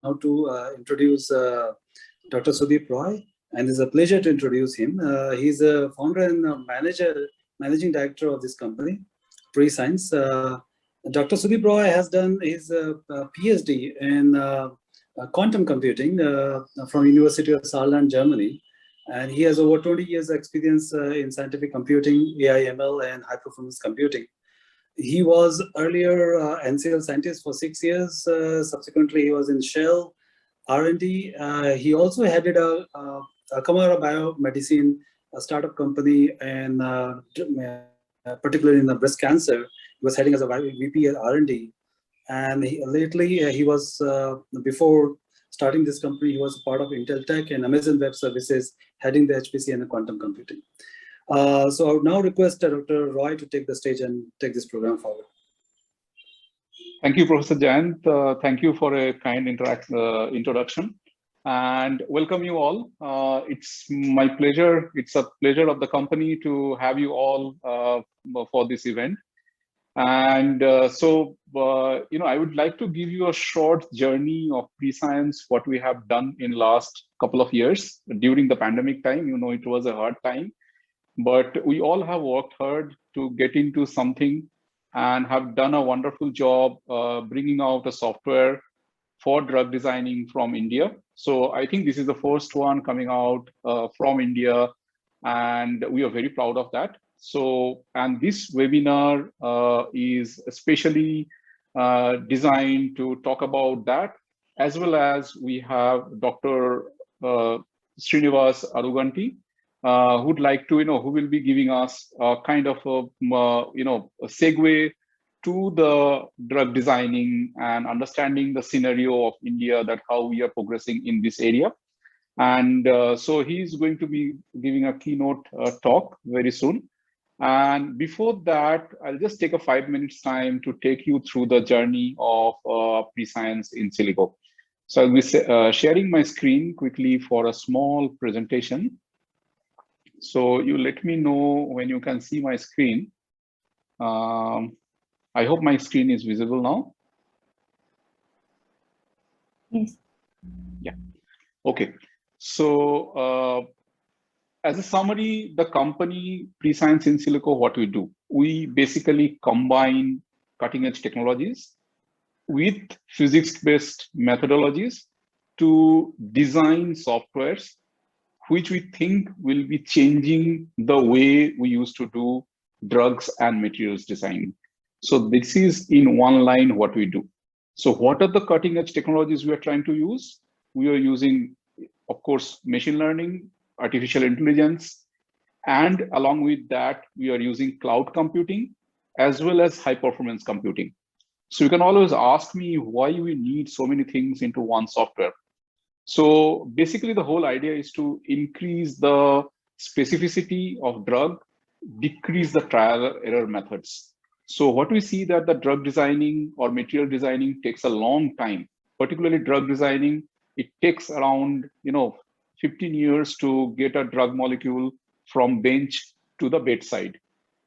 now to introduce Dr. Sudeep Roy, and it's a pleasure to introduce him. He's a founder and managing director of this company, Prescience. Dr. Sudeep Roy has done his PhD in quantum computing from University of Saarland, Germany, and he has over 20 years experience in scientific computing, AI, ML, and high performance computing. He was earlier NCL scientist for 6 years. Subsequently, he was in Shell R&D. He also headed a Akamara Biomedicine, a startup company, and particularly in the breast cancer. He was heading as a VP at R&D. And lately, he was, before starting this company, he was part of Intel Tech and Amazon Web Services, heading the HPC and the quantum computing. So I would now request Dr. Roy to take the stage and take this program forward. Thank you, Professor Jayant. Thank you for a kind introduction, and welcome you all. It's my pleasure. It's a pleasure of the company to have you all for this event. And I would like to give you a short journey of Prescience, what we have done in last couple of years during the pandemic time. It was a hard time, but we all have worked hard to get into something and have done a wonderful job bringing out a software for drug designing from India. So I think this is the first one coming out from India, and we are very proud of that. So, and this webinar is especially designed to talk about that, as well as we have Dr. Srinivas Aruganti, who'd like to, who will be giving us a kind of a segue to the drug designing and understanding the scenario of India, that how we are progressing in this area. And so he's going to be giving a keynote talk very soon. And before that, I'll just take a 5 minutes time to take you through the journey of Prescience in silico. So I'll be sharing my screen quickly for a small presentation. So you let me know when you can see my screen. I hope my screen is visible now. Yes. Yeah. Okay. So as a summary, the company Prescience in silico, what we do, we basically combine cutting-edge technologies with physics-based methodologies to design softwares which we think will be changing the way we used to do drugs and materials design. So this is in one line what we do. So what are the cutting edge technologies we are trying to use? We are using, of course, machine learning, artificial intelligence, and along with that, we are using cloud computing as well as high performance computing. So you can always ask me why we need so many things into one software. So basically the whole idea is to increase the specificity of drug, decrease the trial error methods. So what we see that the drug designing or material designing takes a long time, particularly drug designing, it takes around 15 years to get a drug molecule from bench to the bedside.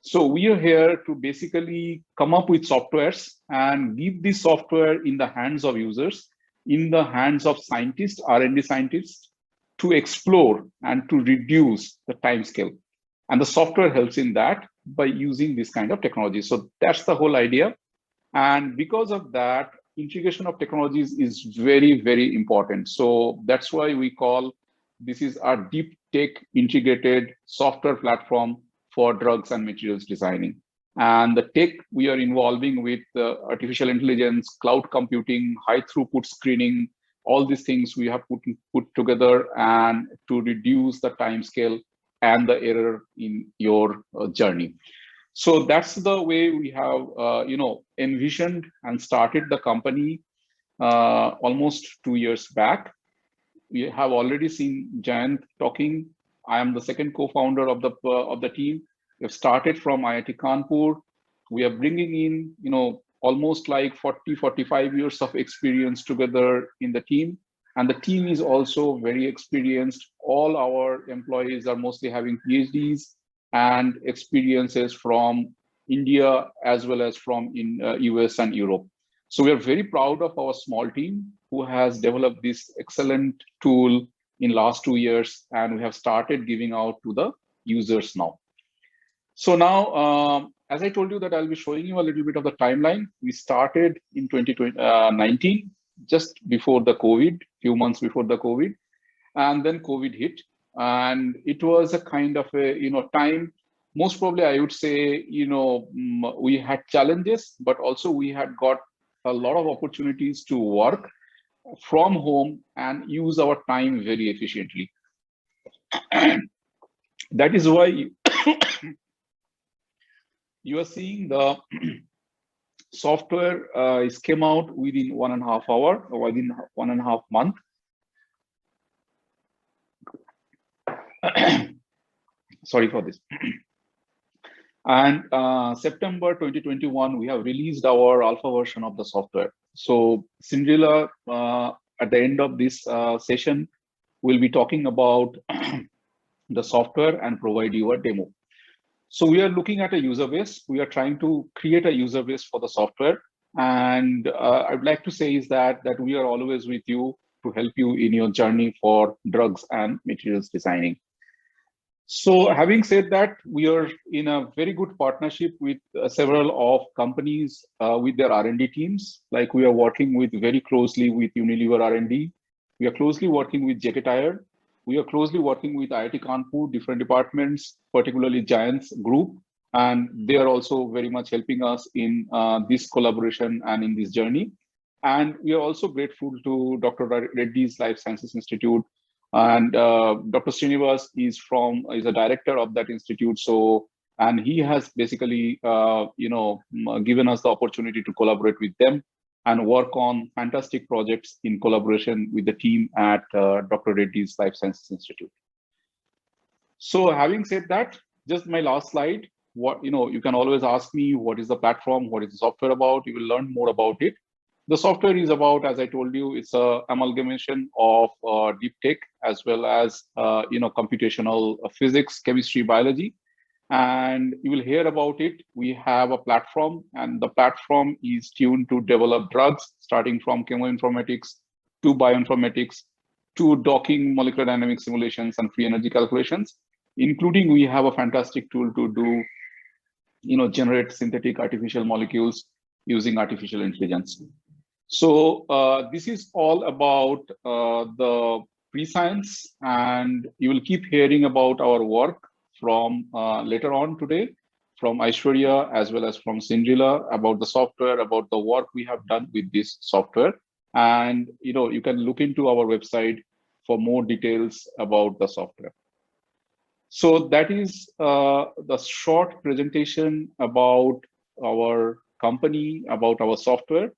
So we are here to basically come up with softwares and give this software in the hands of users, in the hands of scientists, R&D scientists, to explore and to reduce the time scale. And the software helps in that by using this kind of technology. So that's the whole idea. And because of that, integration of technologies is very, very important. So that's why we call this is our deep tech integrated software platform for drugs and materials designing. And the tech we are involving with artificial intelligence, cloud computing, high throughput screening, all these things we have put together and to reduce the time scale and the error in your journey. So that's the way we have envisioned and started the company almost 2 years back. We have already seen Jayant talking. I am the second co-founder of the team. We have started from IIT Kanpur. We are bringing in almost like 40-45 years of experience together in the team. And the team is also very experienced. All our employees are mostly having PhDs and experiences from India as well as from in US and Europe. So we are very proud of our small team who has developed this excellent tool in last 2 years, and we have started giving out to the users now. So now, as I told you that I'll be showing you a little bit of the timeline. We started in 2019, just before the COVID, few months before the COVID, and then COVID hit. And it was a kind of a, time, most probably I would say, we had challenges, but also we had got a lot of opportunities to work from home and use our time very efficiently. That is why you are seeing the software is came out within 1.5 hour or within 1.5 month. Sorry for this. And September 2021, we have released our alpha version of the software. So Cinderella, at the end of this session, will be talking about the software and provide you a demo. So we are looking at a user base. We are trying to create a user base for the software. And I'd like to say is that we are always with you to help you in your journey for drugs and materials designing. So having said that, we are in a very good partnership with several of companies with their R&D teams. Like we are working with very closely with Unilever R&D. We are closely working with JK Tyre. We are closely working with IIT Kanpur, different departments, particularly Giants Group. And they are also very much helping us in this collaboration and in this journey. And we are also grateful to Dr. Reddy's Life Sciences Institute. And Dr. Srinivas is a director of that institute. So, and he has basically, given us the opportunity to collaborate with them and work on fantastic projects in collaboration with the team at Dr. Reddy's Life Sciences Institute. So having said that, just my last slide, you can always ask me, what is the platform? What is the software about? You will learn more about it. The software is about, as I told you, it's an amalgamation of deep tech as well as computational physics, chemistry, biology. And you will hear about it. We have a platform, and the platform is tuned to develop drugs, starting from chemoinformatics to bioinformatics to docking, molecular dynamic simulations, and free energy calculations. Including, we have a fantastic tool to do, generate synthetic artificial molecules using artificial intelligence. So this is all about the pre-science, and you will keep hearing about our work from later on today, from Aishwarya as well as from Cinderella, about the software, about the work we have done with this software. And you can look into our website for more details about the software. So that is the short presentation about our company, about our software.